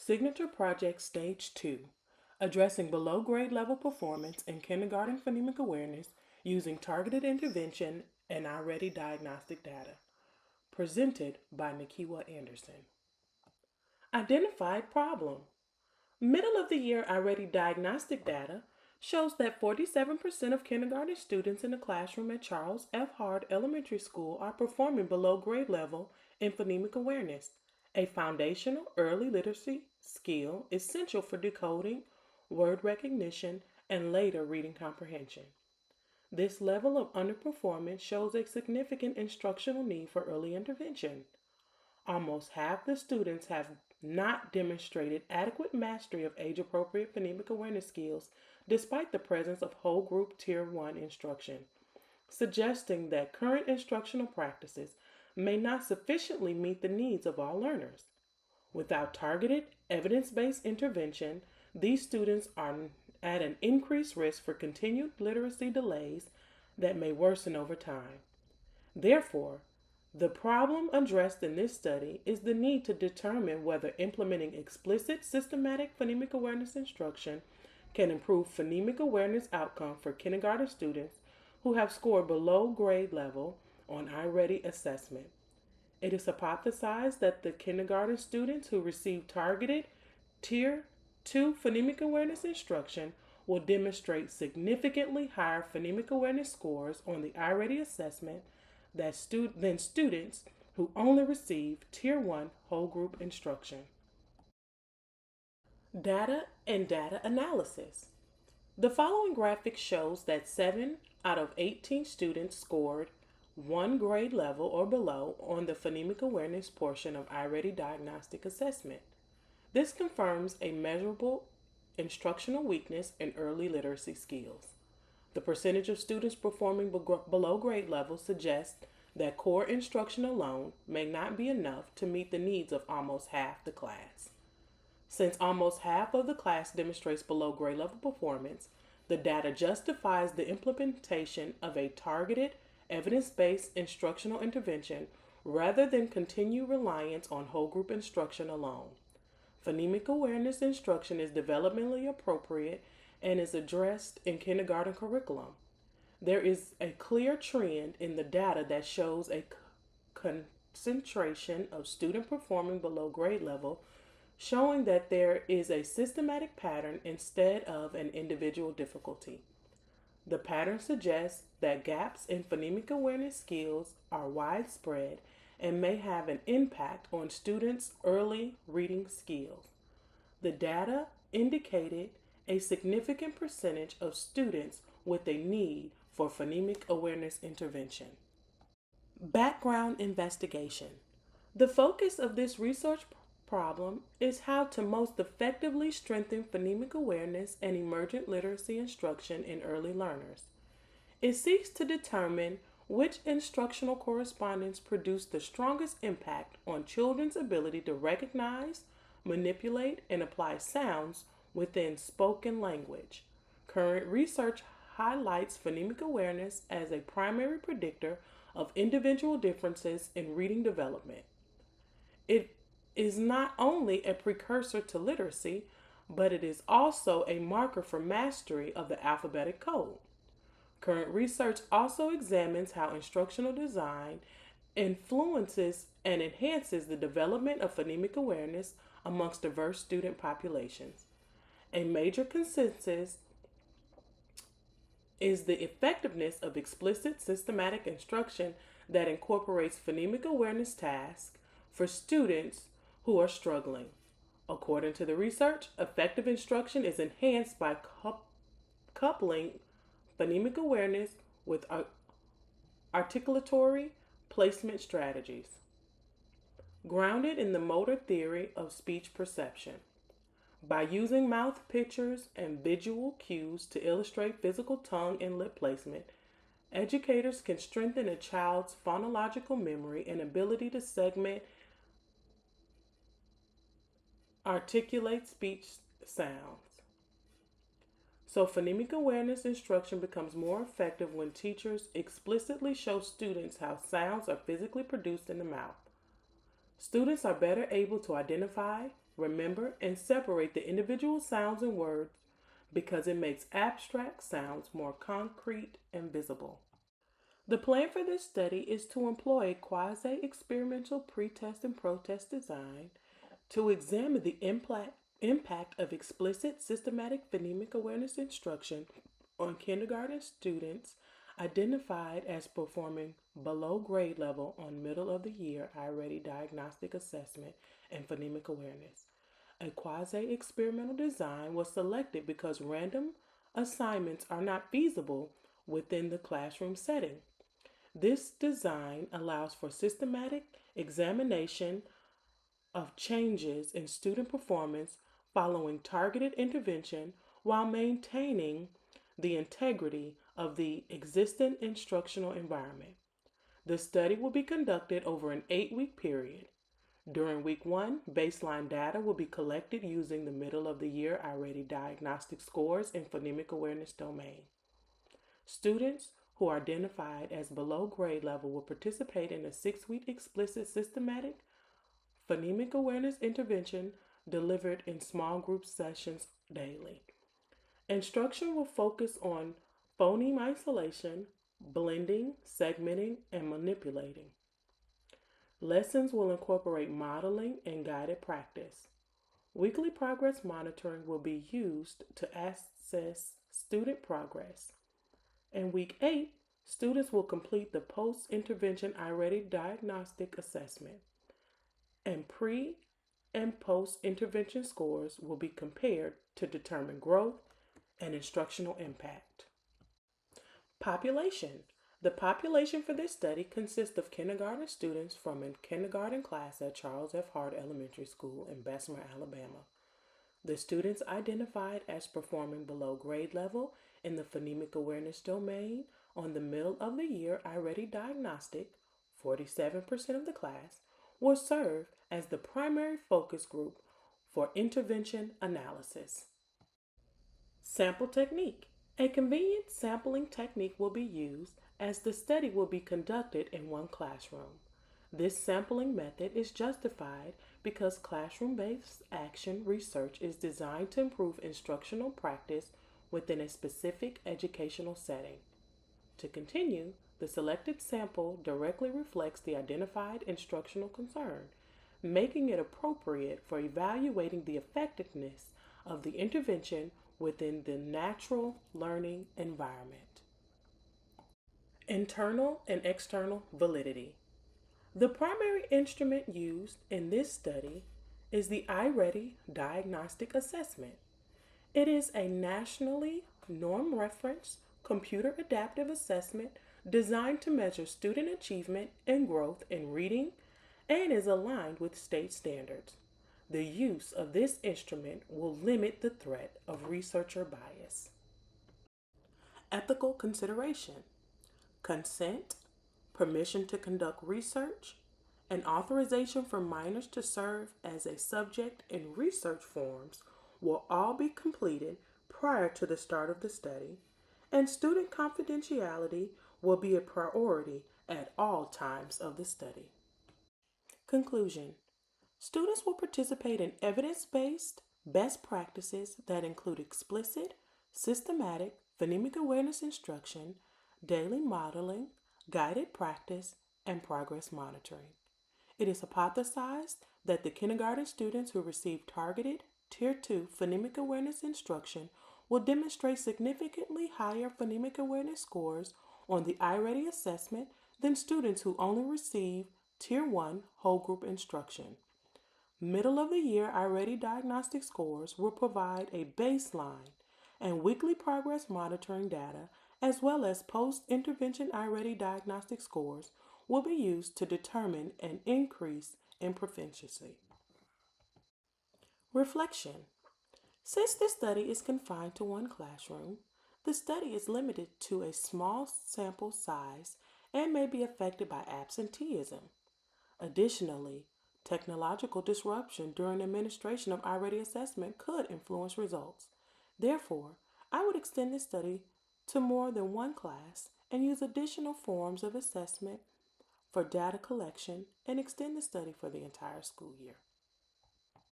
Signature Project Stage 2, addressing below grade level performance in kindergarten phonemic awareness using targeted intervention and already diagnostic data. Presented by Nikiwa Anderson. Identified problem. Middle of the year already diagnostic data shows that 47% of kindergarten students in the classroom at Charles F. Hard Elementary School are performing below grade level in phonemic awareness, a foundational early literacy skill essential for decoding, word recognition, and later reading comprehension. This level of underperformance shows a significant instructional need for early intervention. Almost half the students have not demonstrated adequate mastery of age appropriate phonemic awareness skills despite the presence of whole group Tier 1 instruction, suggesting that current instructional practices may not sufficiently meet the needs of all learners. Without targeted, evidence based intervention, these students are at an increased risk for continued literacy delays that may worsen over time. Therefore, the problem addressed in this study is the need to determine whether implementing explicit systematic phonemic awareness instruction can improve phonemic awareness outcome for kindergarten students who have scored below grade level on iReady assessment. It is hypothesized that the kindergarten students who receive targeted Tier 2 phonemic awareness instruction will demonstrate significantly higher phonemic awareness scores on the iReady assessment than students who only receive Tier 1 whole group instruction. Data and data analysis. The following graphic shows that 7 out of 18 students scored one grade level or below on the phonemic awareness portion of iReady diagnostic assessment. This confirms a measurable instructional weakness in early literacy skills. The percentage of students performing below grade level suggests that core instruction alone may not be enough to meet the needs of almost half the class. Since almost half of the class demonstrates below grade level performance, the data justifies the implementation of a targeted, evidence based instructional intervention rather than continue reliance on whole group instruction alone. Phonemic awareness instruction is developmentally appropriate and is addressed in kindergarten curriculum. There is a clear trend in the data that shows a concentration of student performing below grade level, showing that there is a systematic pattern instead of an individual difficulty. The pattern suggests that gaps in phonemic awareness skills are widespread and may have an impact on students' early reading skills. The data indicated a significant percentage of students with a need for phonemic awareness intervention. Background investigation. The focus of this research problem is how to most effectively strengthen phonemic awareness and emergent literacy instruction in early learners. It seeks to determine which instructional correspondence produce the strongest impact on children's ability to recognize, manipulate, and apply sounds within spoken language. Current research highlights phonemic awareness as a primary predictor of individual differences in reading development. It is not only a precursor to literacy, but it is also a marker for mastery of the alphabetic code. Current research also examines how instructional design influences and enhances the development of phonemic awareness amongst diverse student populations. A major consensus is the effectiveness of explicit systematic instruction that incorporates phonemic awareness tasks for students who are struggling. According to the research, effective instruction is enhanced by coupling phonemic awareness with articulatory placement strategies. Grounded in the motor theory of speech perception. By using mouth pictures and visual cues to illustrate physical tongue and lip placement, educators can strengthen a child's phonological memory and ability to segment, articulate speech sounds. So, phonemic awareness instruction becomes more effective when teachers explicitly show students how sounds are physically produced in the mouth. Students are better able to identify, Remember and separate the individual sounds and words because it makes abstract sounds more concrete and visible. The plan for this study is to employ a quasi experimental pre-test and protest design to examine the impact of explicit systematic phonemic awareness instruction on kindergarten students identified as performing below grade level on middle of the year I-Ready diagnostic assessment and phonemic awareness. A quasi experimental design was selected because random assignments are not feasible within the classroom setting. This design allows for systematic examination of changes in student performance following targeted intervention while maintaining the integrity of the existing instructional environment. The study will be conducted over an 8-week period. During week 1, baseline data will be collected using the middle of the year I-Ready diagnostic scores in phonemic awareness domain. Students who are identified as below grade level will participate in a 6-week explicit systematic phonemic awareness intervention delivered in small group sessions daily. Instruction will focus on phoneme isolation, blending, segmenting, and manipulating. Lessons will incorporate modeling and guided practice. Weekly progress monitoring will be used to assess student progress. In week 8, students will complete the post-intervention I-Ready diagnostic assessment, and pre and post intervention scores will be compared to determine growth and instructional impact. Population. The population for this study consists of kindergarten students from a kindergarten class at Charles F. Hart Elementary School in Bessemer, Alabama. The students identified as performing below grade level in the phonemic awareness domain on the middle of the year I-Ready diagnostic, 47% of the class, will serve as the primary focus group for intervention analysis. Sample technique. A convenient sampling technique will be used as the study will be conducted in one classroom. This sampling method is justified because classroom-based action research is designed to improve instructional practice within a specific educational setting. To continue, the selected sample directly reflects the identified instructional concern, making it appropriate for evaluating the effectiveness of the intervention within the natural learning environment. Internal and external validity. The primary instrument used in this study is the I-Ready Diagnostic Assessment. It is a nationally norm reference computer adaptive assessment designed to measure student achievement and growth in reading and is aligned with state standards. The use of this instrument will limit the threat of researcher bias. Ethical consideration. Consent, permission to conduct research, and authorization for minors to serve as a subject in research forms will all be completed prior to the start of the study, and student confidentiality will be a priority at all times of the study. Conclusion. Students will participate in evidence-based best practices that include explicit, systematic phonemic awareness instruction, daily modeling, guided practice, and progress monitoring. It is hypothesized that the kindergarten students who receive targeted Tier 2 phonemic awareness instruction will demonstrate significantly higher phonemic awareness scores on the I-Ready assessment than students who only receive Tier 1 whole group instruction. Middle of the year I-Ready diagnostic scores will provide a baseline and weekly progress monitoring data, as well as post-intervention I-Ready diagnostic scores will be used to determine an increase in proficiency. Reflection. Since this study is confined to one classroom, the study is limited to a small sample size and may be affected by absenteeism. Additionally, technological disruption during administration of I-Ready assessment could influence results. Therefore, I would extend this study to more than one class and use additional forms of assessment for data collection and extend the study for the entire school year.